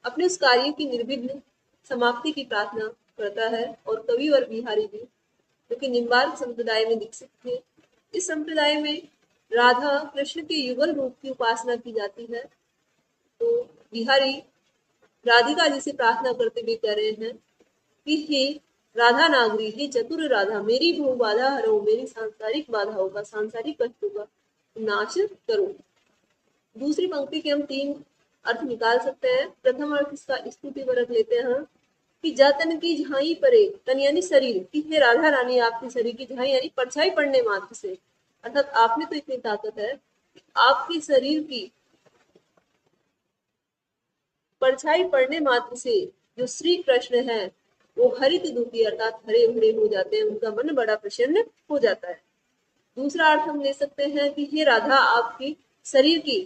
अपने उस कार्य की निर्विघ्न समाप्ति की प्रार्थना करता है। और कविवर बिहारी जी जो कि निम्बार्क संप्रदाय में दीक्षित थे, इस संप्रदाय में राधा कृष्ण के युगल रूप की उपासना की जाती है। तो बिहारी राधिका जी से प्रार्थना करते हुए कह रहे हैं कि हे राधा नागरी, हे चतुर राधा, मेरी भू बाधा हरो, मेरी सांसारिक बाधाओं का, सांसारिक कष्टों का नाश करो। दूसरी पंक्ति के हम 3 अर्थ निकाल सकते हैं। प्रथम अर्थ इसका स्तुति परक लेते हैं कि जातन की झाई परे, तन यानी शरीर की, हे राधा रानी आपके शरीर की झाई यानी परछाई पड़ने मात्र से, अर्थात आप में तो इतनी ताकत है आपके शरीर की परछाई पड़ने मात्र से जो श्री कृष्ण है वो हरित दुखी अर्थात हरे भरे हो जाते हैं, उनका मन बड़ा प्रसन्न हो जाता है। दूसरा अर्थ हम ले सकते हैं कि हे राधा आपकी शरीर की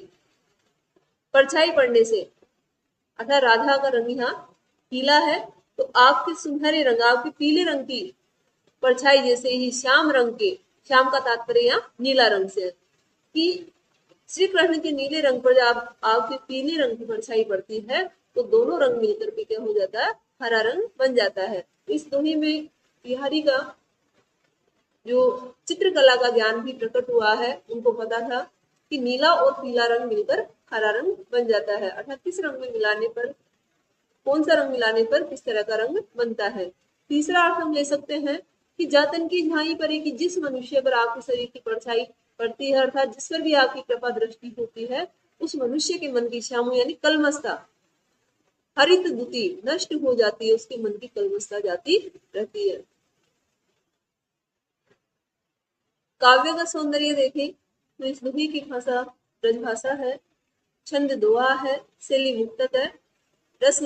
परछाई पड़ने से, अर्थात राधा का रंग यहाँ पीला है, तो आपके सुनहरे रंग, आपके पीले रंग की परछाई जैसे ही श्याम रंग के, श्याम का तात्पर्य यहाँ नीला रंग से है कि श्री कृष्ण के नीले रंग पर जब आपके पीले रंग की परछाई पड़ती है तो दोनों रंग मिलकर के क्या हो जाता है, हरा रंग बन जाता है। इस दोहे में बिहारी का जो चित्रकला का ज्ञान भी प्रकट हुआ है, उनको पता था कि नीला और पीला रंग मिलकर हरा रंग बन जाता है, अर्थात किस रंग में मिलाने पर, कौन सा रंग मिलाने पर किस तरह का रंग बनता है। तीसरा अर्थ हम ले सकते हैं कि जातन की झाई परे, कि जिस मनुष्य पर आपके शरीर की परछाई पड़ती है, अर्थात जिस पर भी आपकी कृपा दृष्टि होती है, उस मनुष्य के मन की श्यामु यानी कलमस्ता हरित दुति नष्ट हो जाती है, उसके मन की कलमस्ता जाती रहती है। काव्य का सौंदर्य देखें तो इस दोहे की भाषा ब्रजभाषा है, छंद दोहा है, शैली मुक्तक है, रस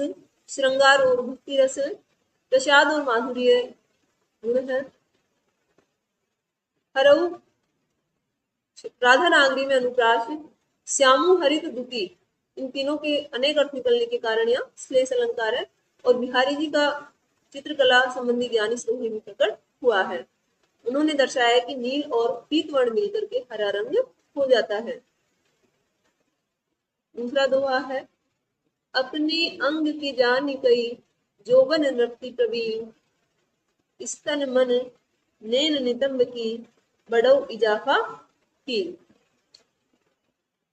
श्रृंगार और भक्ति रस, प्रसाद और माधुर्य गुण है। हरऊ राधा नागरी में अनुप्रास, श्यामु हरित दुति, इन तीनों के अनेक अर्थ निकलने के कारण यहाँ श्लेष अलंकार है। और बिहारी जी का चित्रकला संबंधी ज्ञान इस दोहे में प्रकट हुआ है। उन्होंने दर्शाया कि नील और पीत वर्ण मिलकर के हरा रंग हो जाता है। दूसरा दोहा है, अपने अंग की जान कई, जोबन नृत्ति प्रवीण, स्तन मन नैन नितंब की, बड़ो इजाफा की।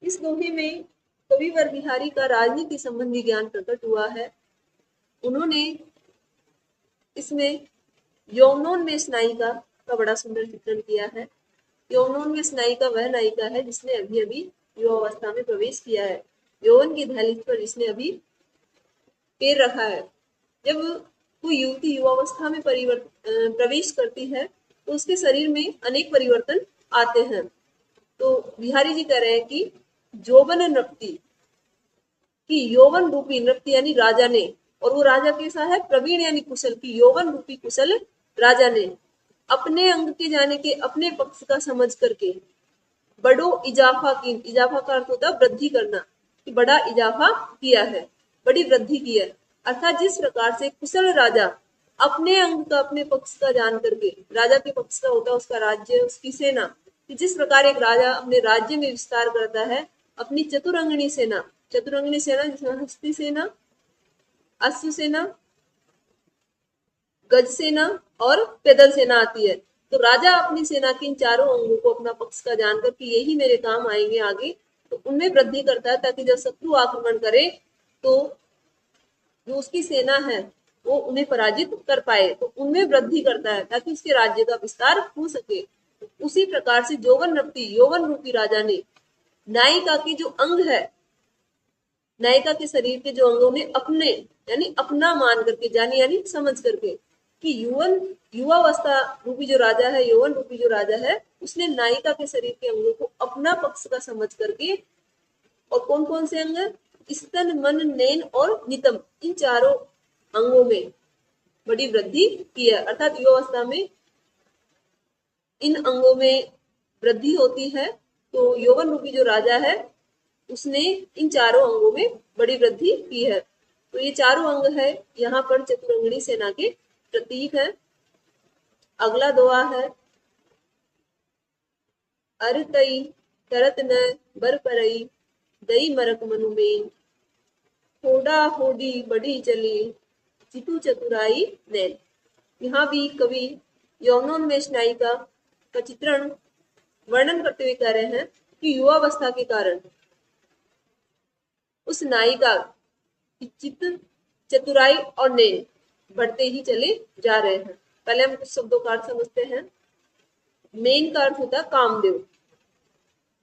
इस दोहे में कविवर बिहारी का राजनीति संबंधी ज्ञान प्रकट हुआ है। उन्होंने इसमें यौवनोन्मेष नायिका का बड़ा सुंदर चित्रण किया है। यौवनोन्मेष नायिका वह नायिका है जिसने अभी अभी युवावस्था में प्रवेश किया है, यौवन की दहलीज पर जिसने अभी पैर रखा है। जब कोई युवती युवावस्था में प्रवेश करती है तो उसके शरीर में अनेक परिवर्तन आते हैं। तो बिहारी जी कह रहे हैं कि जोबन नृत्ति, कि यौवन रूपी नृत्य यानी राजा ने, और वो राजा कैसा है, प्रवीण यानी कुशल, की यौवन रूपी कुशल राजा ने अपने अंग के जाने के अपने पक्ष का समझ करके बड़ो इजाफा की, इजाफा का अर्थ होता है वृद्धि करना, कि बड़ा इजाफा किया है, बड़ी वृद्धि की है। अर्थात जिस प्रकार से कुशल राजा अपने अंग का अपने पक्ष का जान करके, राजा के पक्ष का होता है उसका राज्य, उसकी सेना, कि जिस प्रकार एक राजा अपने राज्य में विस्तार करता है अपनी चतुरंगनी सेना, चतुरंगनी सेना जिसमें हस्ती सेना, अश्व सेना, गज सेना और पैदल सेना आती है, तो राजा अपनी सेना के इन चारों अंगों को अपना पक्ष का जानकर कि यही मेरे काम आएंगे आगे, तो उनमें वृद्धि करता है ताकि जब शत्रु आक्रमण करे तो जो उसकी सेना है वो उन्हें पराजित कर पाए, तो उनमें वृद्धि करता है ताकि उसके राज्य का विस्तार हो सके। उसी प्रकार से जोवन नृत्ति, यौवन रूपी राजा ने नायिका की जो अंग है, नायिका के शरीर के जो अंगों ने अपने यानी अपना मान करके, जानी यानी समझ करके, कि युवावस्था रूपी जो राजा है, यौवन रूपी जो राजा है, उसने नायिका के शरीर के अंगों को अपना पक्ष का समझ करके, और कौन कौन से अंग, स्तन मन नैन और नितंब, इन चारों अंगों में बड़ी वृद्धि की है। अर्थात युवावस्था में इन अंगों में वृद्धि होती है, तो यौवन रूपी जो राजा है उसने इन चारों अंगों में बड़ी वृद्धि की है। तो ये चारों अंग है यहाँ पर चतुरंगनी सेना के प्रतीक है। अगला दोहा है, अरतई तरत न बर परई, दई मरक मनुमेन, थोड़ा होड़ा होड़ी बढ़ी चली चितू चतुराई नैन। यहाँ भी कवि यौवनोन्मेष नायिका का चित्रण वर्णन करते हुए कह रहे हैं कि युवावस्था के कारण उस नायिका की चित चतुराई और नैन बढ़ते ही चले जा रहे हैं। पहले हम कुछ शब्दों का अर्थ समझते हैं। मेन का अर्थ होता है कामदेव।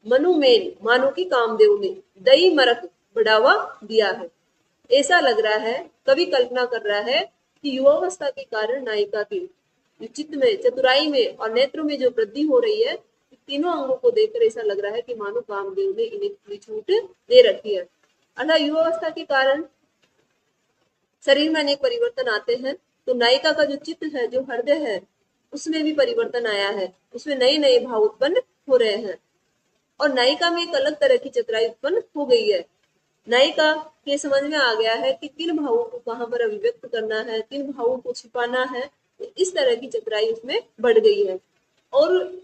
मनु मेन मानो कि कामदेव ने दई मरक बढ़ावा दिया है। ऐसा लग रहा है, कवि कल्पना कर रहा है कि युवावस्था के कारण नायिका की चित्त में, चतुराई में और नेत्र में जो वृद्धि हो रही है, तीनों अंगों को देखकर ऐसा लग रहा है कि मानो कामदेव ने इन्हें खुली छूट दे रखी है। अतः युवावस्था के कारण शरीर में अनेक परिवर्तन आते हैं। तो नायिका का जो चित्त है, जो हृदय है, उसमें भी परिवर्तन आया है। उसमें नए नए भाव उत्पन्न हो रहे हैं और नायिका में एक अलग तरह की चतुराई उत्पन्न हो गई है। नायिका के समझ में आ गया है कि किन भावों को कहाँ पर अभिव्यक्त करना है, किन भावों को छिपाना है। इस तरह की चतुराई उसमें बढ़ गई है। और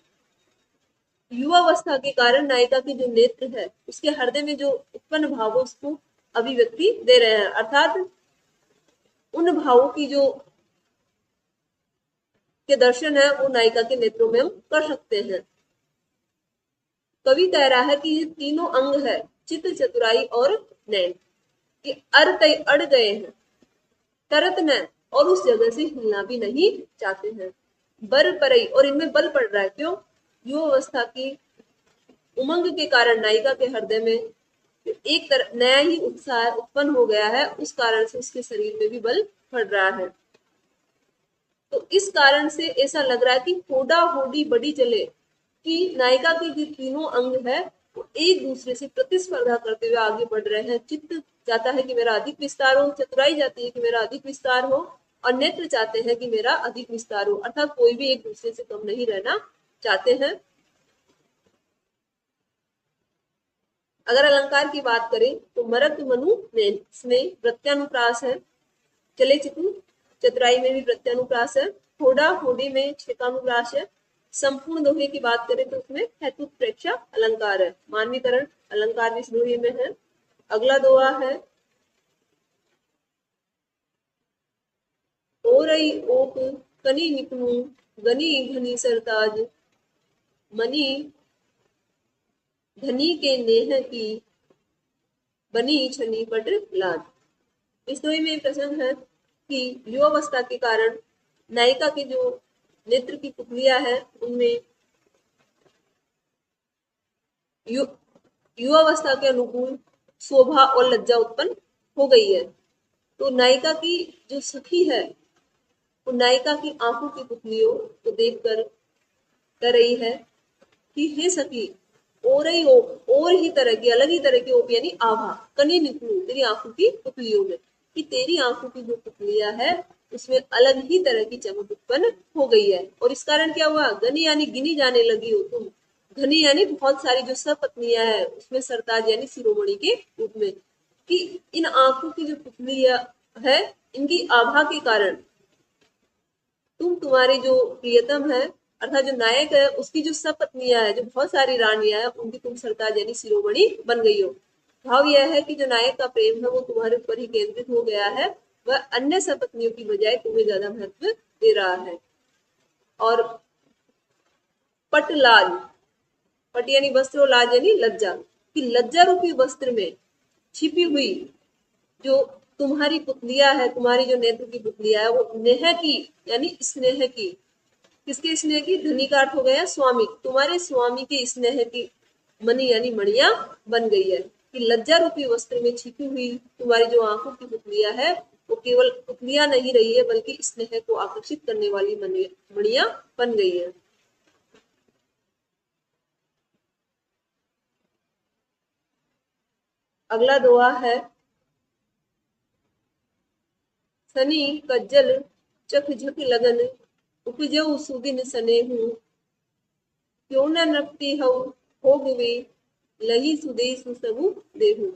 युवावस्था के कारण नायिका के जो नेत्र है, उसके हृदय में जो उत्पन्न भाव उसको अभिव्यक्ति दे रहे हैं, अर्थात उन भावों की जो के दर्शन है वो नायिका के नेत्रों में हम कर सकते हैं। कवि कह रहा है कि ये तीनों अंग है, चित्त चतुराई और नैन, ये अड़ गए हैं, तरत न और उस जगह से हिलना भी नहीं चाहते हैं। बर परई और इनमें बल पड़ रहा है। क्यों? युवावस्था की उमंग के कारण नायिका के हृदय में एक तरह नया ही उत्साह उत्पन्न हो गया है, उस कारण से उसके शरीर में भी बल पड़ रहा है। तो इस कारण से ऐसा लग रहा है कि होड़ा होड़ी बढ़ी चले, कि नायिका के जो तीनों अंग है वो एक दूसरे से प्रतिस्पर्धा करते हुए आगे बढ़ रहे हैं। चित्त चाहता है कि मेरा अधिक विस्तार हो, चतुराई जाती है कि मेरा अधिक विस्तार हो, और नेत्र चाहते हैं कि मेरा अधिक विस्तार हो। अर्थात कोई भी एक दूसरे से कम नहीं रहना चाहते हैं। अगर अलंकार की बात करें तो मरक मनु नैन, इसमें प्रत्यानुप्रास है। चले चितु चतुराई में भी प्रत्यानुप्रास है। होड़ा होड़ी में छेकानुप्रास है। संपूर्ण दोहे की बात करें तो उसमें हेतु प्रेक्षा अलंकार है। मानवीकरण अलंकार इस दोहे में है। अगला दोहा है ओरई ओक कनी निपनु गनी घनी सरताज मनी धनी के नेह की बनी छनी पट लाज। इस दोहे में प्रसंग है कि युवावस्था के कारण नायिका के जो नेत्र की पुतलियां है उनमें युवावस्था के अनुकूल शोभा और लज्जा उत्पन्न हो गई है। तो नायिका की जो सखी है वो नायिका की आंखों की पुतलियों को देखकर कह रही है कि हे सखी, और ही तरह की, अलग ही तरह की ओप यानी आभा कनी निकलू तेरी आंखों की पुतलियों में, कि तेरी आंखों की जो पुतलियां है उसमें अलग ही तरह की चमक उत्पन्न हो गई है। और इस कारण क्या हुआ? गनी यानी गिनी जाने लगी हो तुम। घनी यानी बहुत सारी जो सपत्नियां है उसमें सरताज यानी शिरोमणि के रूप में, कि इन आंखों की जो पुतलियां है इनकी आभा के कारण तुम्हारी जो प्रियतम है अर्थात जो नायक है उसकी जो सपत्नियां है, जो बहुत सारी रानियां है, उनकी तुम सरताज यानी शिरोमणि बन गई हो। भाव यह है कि जो नायक का प्रेम है वो तुम्हारे ऊपर ही केंद्रित हो गया है, वह अन्य सपत्नियों की बजाय तुम्हें ज्यादा महत्व दे रहा है। और पटलाज, पट यानी वस्त्र और लाज यानी लज्जा, कि लज्जा रूपी वस्त्र में छिपी हुई जो तुम्हारी पुतलियां है, तुम्हारी जो नेत्र की पुतलियां है, वो नेह की यानी स्नेह की, किसके स्नेह की? धनी का अर्थ हो गया स्वामी, तुम्हारे स्वामी के स्नेह की मणि यानी मणिया बन गई है। कि लज्जा रूपी वस्त्र में छिपी हुई तुम्हारी जो आंखों की पुतलियां है वो केवल पुतलियां नहीं रही है बल्कि स्नेह को आकर्षित करने वाली मणिया बन गई है। अगला दोहा है सनी कज्जल चख झक लगन उपजऊ सुदिन सने हूँ क्यों न नपती हऊ भोग वे लही सुदेश सबु देहू।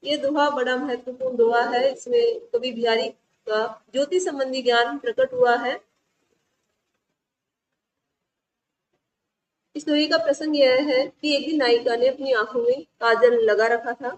ये दोहा बड़ा महत्वपूर्ण दोहा है। इसमें कवि बिहारी का ज्योति संबंधी ज्ञान प्रकट हुआ है। इस दोहे का प्रसंग यह है कि एक दिन नायिका ने अपनी आंखों में काजल लगा रखा था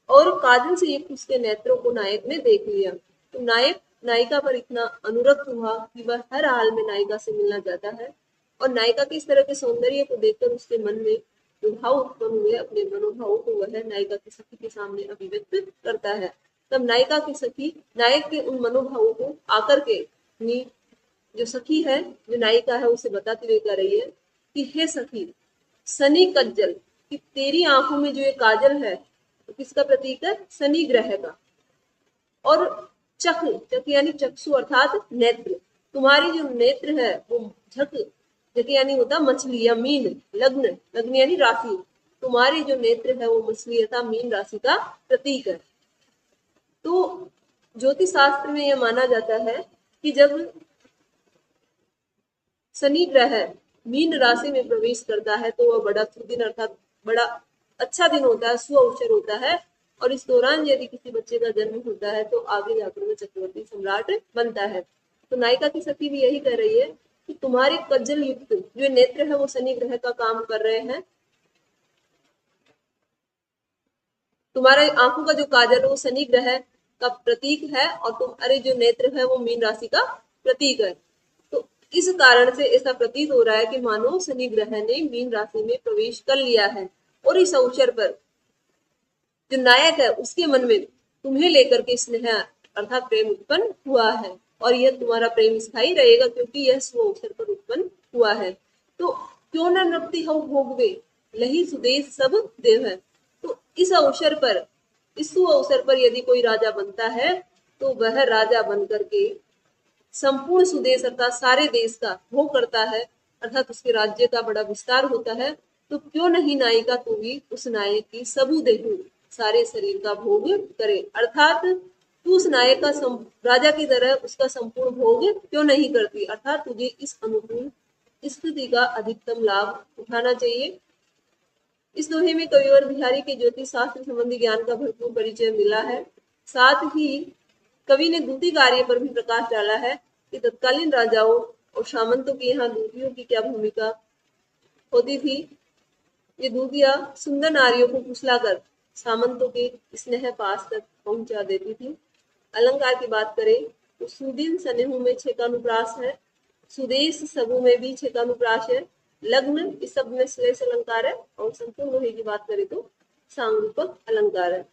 और काजल से युक्त उसके नेत्रों को नायक ने देख लिया। तो नायक नायिका पर इतना अनुरक्त हुआ कि वह हर हाल में नायिका से मिलना चाहता है, और नायिका के इस तरह के सौंदर्य को देखकर उसके मन में जो भाव उत्पन्न हुए, अपने मनोभावों को वह नायिका की सखी के सामने अभिव्यक्त करता है। तब नायिका की सखी नायक के उन मनोभावों को आकर के अपनी जो सखी है, जो नायिका है, उसे बताते हुए कह रही है कि हे सखी, शनि कज्जल, कि तेरी आंखों में जो ये काजल है तो किसका प्रतीक है? शनि ग्रह का। और चख, चख यानी चक्षु अर्थात नेत्र, तुम्हारी जो नेत्र है वो झक, झक यानी होता मछली या मीन, लग्न, लग्न यानी राशि, तुम्हारी जो नेत्र है वो मछली अर्थात मीन राशि का प्रतीक है। तो ज्योतिष शास्त्र में यह माना जाता है कि जब शनि ग्रह मीन राशि में प्रवेश करता है तो वह बड़ा शुभ दिन अर्थात बड़ा अच्छा दिन होता है, शुभ अवसर होता है, और इस दौरान यदि किसी बच्चे का जन्म होता है तो आगे जाकर वह चक्रवर्ती सम्राट बनता है। तो नायिका की सखी भी यही कह रही है कि तुम्हारे कज्जल युक्त जो नेत्र है वो शनि ग्रह का काम कर रहे हैं, तुम्हारे आंखों का जो काजल है वो शनि ग्रह का प्रतीक है, और तुम्हारे जो नेत्र है वो मीन राशि का प्रतीक है। तो इस कारण से ऐसा प्रतीत हो रहा है कि मानो शनि ग्रह ने मीन राशि में प्रवेश कर लिया है, और इस अवसर पर जो नायक है उसके मन में तुम्हें लेकर के स्नेह अर्थात प्रेम उत्पन्न हुआ है, और यह तुम्हारा प्रेम स्थायी रहेगा क्योंकि यह स्व अवसर पर उत्पन्न हुआ है। तो क्यों न नृत्य हो भोगवे, लही सुदेश सब देव है। तो इस अवसर पर, इस शुभ अवसर पर यदि कोई राजा बनता है तो वह राजा बनकर के संपूर्ण सुदेश अर्थात सारे देश का भोग करता है, अर्थात उसके राज्य का बड़ा विस्तार होता है। तो क्यों नहीं नायिका तू भी उस नायक की सबू देहु सारे शरीर का भोग करे, अर्थात तू उस नायक का राजा की तरह उसका संपूर्ण भोग क्यों नहीं करती, अर्थात तुझे इस अनुकूल स्थिति का अधिकतम लाभ उठाना चाहिए। इस दोहे में कविवर बिहारी के ज्योतिष शास्त्र संबंधी ज्ञान का भरपूर परिचय मिला है। साथ ही कवि ने दूती कार्य पर भी प्रकाश डाला है कि तत्कालीन राजाओं और सामंतों की यहाँ दूतियों की क्या भूमिका होती थी। ये दूतियां सुंदर नारियों को फुसलाकर सामंतों के स्नेह पास तक पहुंचा देती थी। अलंकार की बात करें तो सुदिन सनेहु में छेकानुप्रास है, सुदेश सबू में भी छेकानुप्रास है, लग्न इस सब में श्लेष अलंकार है, और संपूर्ण दोहे की बात करें तो सांरूपक अलंकार है।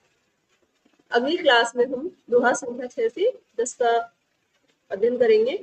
अगली क्लास में हम दोहा संख्या 6 से 10 का अध्ययन करेंगे।